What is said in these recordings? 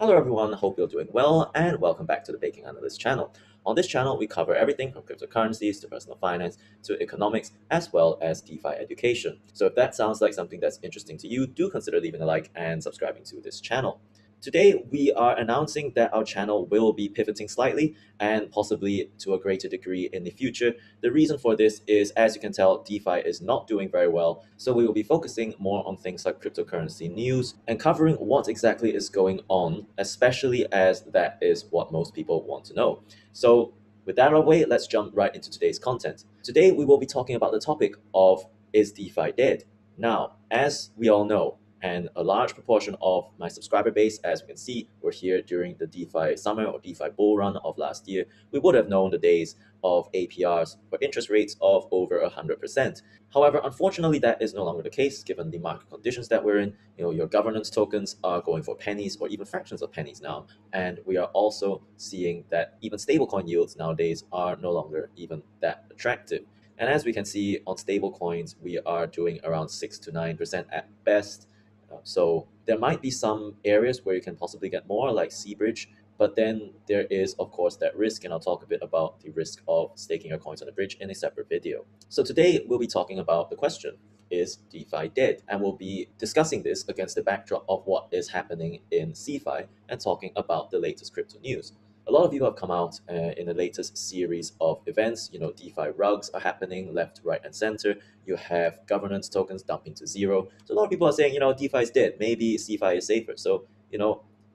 Hello everyone, hope you're doing well and welcome back to the Baking Analyst channel. On this channel, we cover everything from cryptocurrencies to personal finance to economics as well as DeFi education. So if that sounds like something that's interesting to you, do consider leaving a like and subscribing to this channel. Today, we are announcing that our channel will be pivoting slightly and possibly to a greater degree in the future. The reason for this is, as you can tell, DeFi is not doing very well, so we will be focusing more on things like cryptocurrency news and covering what exactly is going on, especially as that is what most people want to know. So with that out of the way, let's jump right into today's content. Today, we will be talking about the topic of is DeFi dead? Now, as we all know, and a large proportion of my subscriber base, as we can see, were here during the DeFi summer or DeFi bull run of last year. We would have known the days of APRs or interest rates of over 100%. However, unfortunately, that is no longer the case given the market conditions that we're in. Your governance tokens are going for pennies or even fractions of pennies now. And we are also seeing that even stablecoin yields nowadays are no longer even that attractive. And as we can see on stablecoins, we are doing around 6 to 9% at best. So there might be some areas where you can possibly get more, like Seabridge, but then there is, of course, that risk, and I'll talk a bit about the risk of staking your coins on the bridge in a separate video. So today we'll be talking about the question, is DeFi dead? And we'll be discussing this against the backdrop of what is happening in CeFi and talking about the latest crypto news. A lot of you have come out in the latest series of events. DeFi rugs are happening left, right, and center. You have governance tokens dumping to zero. So a lot of people are saying, DeFi is dead. Maybe CeFi is safer. So,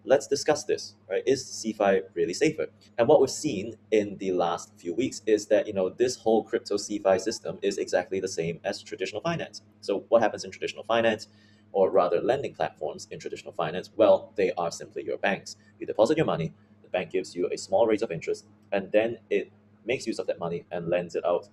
let's discuss this, right? Is CeFi really safer? And what we've seen in the last few weeks is that, this whole crypto CeFi system is exactly the same as traditional finance. So what happens in traditional finance? Or rather lending platforms in traditional finance? Well, they are simply your banks. You deposit your money, the bank gives you a small rate of interest, and then it makes use of that money and lends it out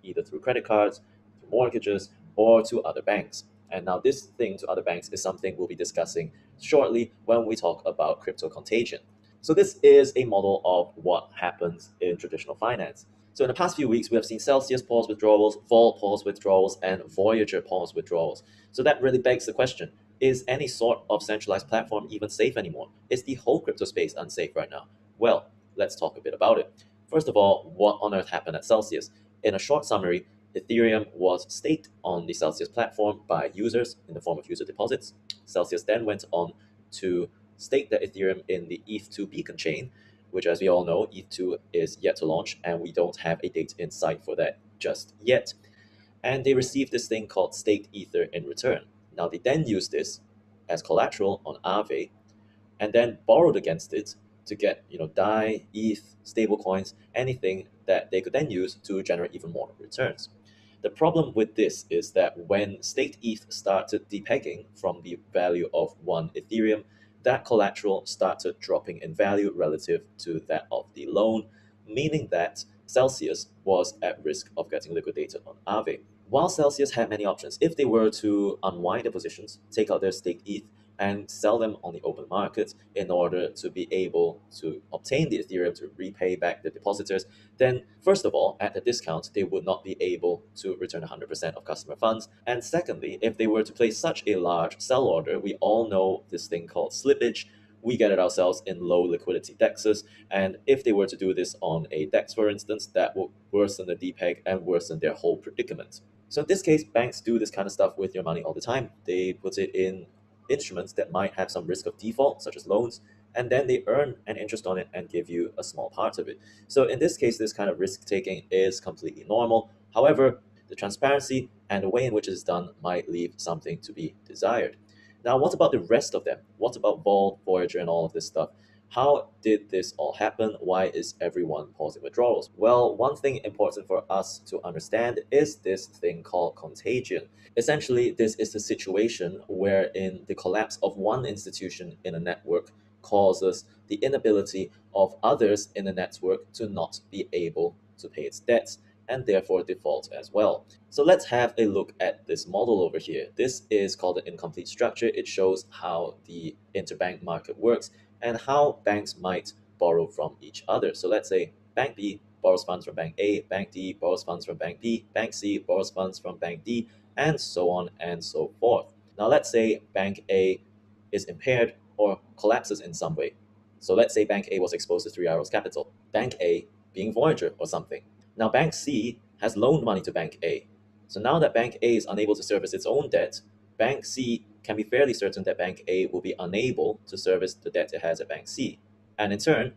either through credit cards, through mortgages, or to other banks. And now this thing to other banks is something we'll be discussing shortly when we talk about Crypto Contagion. So this is a model of what happens in traditional finance. So in the past few weeks, we have seen Celsius pause withdrawals, Vauld pause withdrawals, and Voyager pause withdrawals. So that really begs the question, is any sort of centralized platform even safe anymore? Is the whole crypto space unsafe right now? Well, let's talk a bit about it. First of all, what on earth happened at Celsius? In a short summary, Ethereum was staked on the Celsius platform by users in the form of user deposits. Celsius then went on to stake the Ethereum in the ETH2 beacon chain, which, as we all know, ETH2 is yet to launch, and we don't have a date in sight for that just yet. And they received this thing called staked Ether in return. Now, they then used this as collateral on Aave and then borrowed against it to get, DAI, ETH, stablecoins, anything that they could then use to generate even more returns. The problem with this is that when staked ETH started depegging from the value of one Ethereum, that collateral started dropping in value relative to that of the loan, meaning that Celsius was at risk of getting liquidated on Aave. While Celsius had many options, if they were to unwind their positions, take out their staked ETH, and sell them on the open market in order to be able to obtain the Ethereum to repay back the depositors, then first of all, at a discount, they would not be able to return 100% of customer funds. And secondly, if they were to place such a large sell order, we all know this thing called slippage. We get it ourselves in low liquidity DEXs. And if they were to do this on a DEX, for instance, that would worsen the DPEG and worsen their whole predicament. So in this case, banks do this kind of stuff with your money all the time. They put it in instruments that might have some risk of default, such as loans, and then they earn an interest on it and give you a small part of it. So in this case, this kind of risk taking is completely normal. However, the transparency and the way in which it is done might leave something to be desired. Now, what about the rest of them? What about Vault, Voyager, and all of this stuff? How did this all happen? Why is everyone pausing withdrawals? Well, one thing important for us to understand is this thing called contagion. Essentially, this is the situation wherein the collapse of one institution in a network causes the inability of others in the network to not be able to pay its debts and therefore default as well. So let's have a look at this model over here. This is called an incomplete structure. It shows how the interbank market works and how banks might borrow from each other. So let's say Bank B borrows funds from Bank A, Bank D borrows funds from Bank B, Bank C borrows funds from Bank D, and so on and so forth. Now let's say Bank A is impaired or collapses in some way. So let's say Bank A was exposed to 3 Arrows Capital, Bank A being Voyager or something. Now Bank C has loaned money to Bank A. So now that Bank A is unable to service its own debt, Bank C can be fairly certain that Bank A will be unable to service the debt it has at Bank C. And in turn,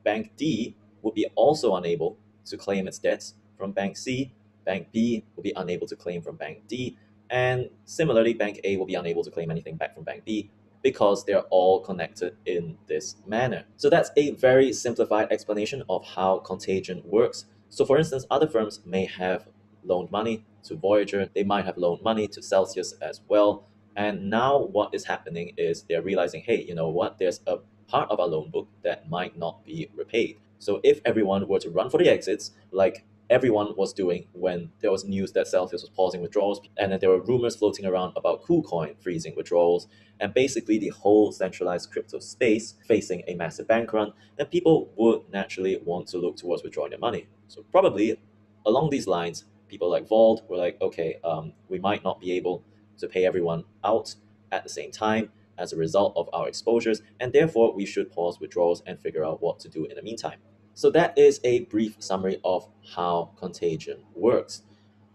Bank D would be also unable to claim its debts from Bank C. Bank B will be unable to claim from Bank D. And similarly, Bank A will be unable to claim anything back from Bank B because they're all connected in this manner. So that's a very simplified explanation of how contagion works. So for instance, other firms may have loaned money to Voyager, they might have loaned money to Celsius as well. And now what is happening is they're realizing, hey, you know what, there's a part of our loan book that might not be repaid. So if everyone were to run for the exits, like everyone was doing when there was news that Celsius was pausing withdrawals, and then there were rumors floating around about KuCoin freezing withdrawals, and basically the whole centralized crypto space facing a massive bank run, then people would naturally want to look towards withdrawing their money. So probably along these lines, people like Vauld were like, okay, we might not be able to pay everyone out at the same time as a result of our exposures, and therefore we should pause withdrawals and figure out what to do in the meantime. So that is a brief summary of how contagion works.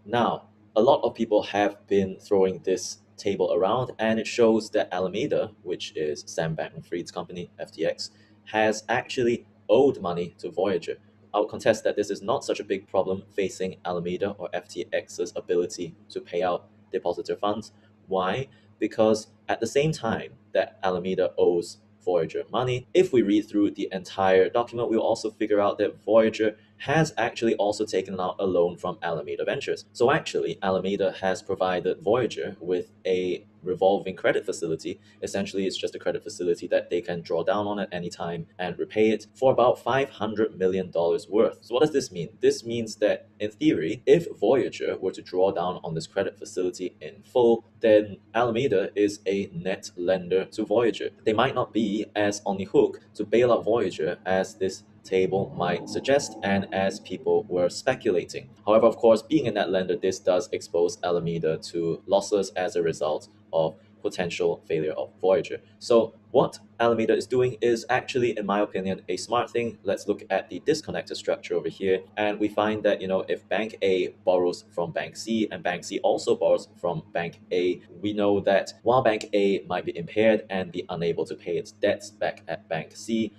Now, a lot of people have been throwing this table around, and it shows that Alameda, which is Sam Bankman-Fried's company, FTX, has actually owed money to Voyager. I would contest that this is not such a big problem facing Alameda or FTX's ability to pay out depositor funds. Why? Because at the same time that Alameda owes Voyager money, if we read through the entire document, we'll also figure out that Voyager has actually also taken out a loan from Alameda Ventures. So actually, Alameda has provided Voyager with a revolving credit facility. Essentially, it's just a credit facility that they can draw down on at any time and repay it for about $500 million worth. So what does this mean? This means that in theory, if Voyager were to draw down on this credit facility in full, then Alameda is a net lender to Voyager. They might not be as on the hook to bail out Voyager as this table might suggest and as people were speculating. However, of course, being a net lender, this does expose Alameda to losses as a result of potential failure of Voyager. So what Alameda is doing is actually, in my opinion, a smart thing. Let's look at the disconnected structure over here, and we find that, you know, if Bank A borrows from Bank C and Bank C also borrows from Bank A, we know that while Bank A might be impaired and be unable to pay its debts back at Bank C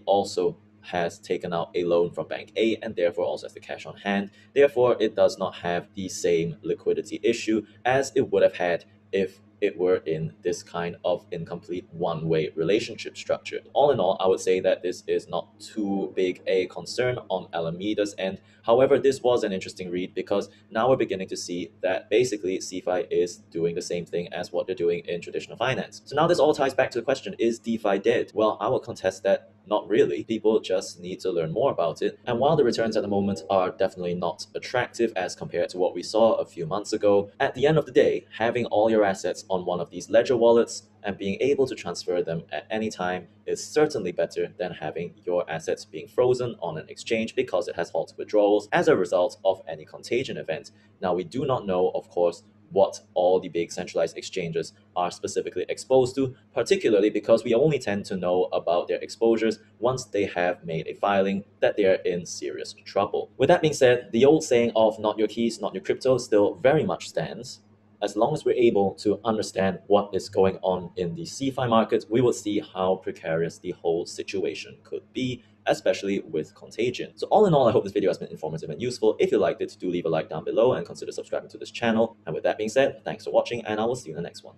also has taken out a loan from Bank A and therefore also has the cash on hand. Therefore, it does not have the same liquidity issue as it would have had if it were in this kind of incomplete one-way relationship structure. All in all, I would say that this is not too big a concern on Alameda's end. However, this was an interesting read because now we're beginning to see that basically CeFi is doing the same thing as what they're doing in traditional finance. So now this all ties back to the question, is DeFi dead? Well, I will contest that not really. People just need to learn more about it. And while the returns at the moment are definitely not attractive as compared to what we saw a few months ago, at the end of the day, having all your assets on one of these ledger wallets and being able to transfer them at any time is certainly better than having your assets being frozen on an exchange because it has halted withdrawals as a result of any contagion event. Now, we do not know, of course, what all the big centralized exchanges are specifically exposed to, particularly because we only tend to know about their exposures once they have made a filing that they are in serious trouble. With that being said, the old saying of not your keys, not your crypto still very much stands. As long as we're able to understand what is going on in the CeFi market, we will see how precarious the whole situation could be, especially with contagion. So all in all, I hope this video has been informative and useful. If you liked it, do leave a like down below and consider subscribing to this channel. And with that being said, thanks for watching, and I will see you in the next one.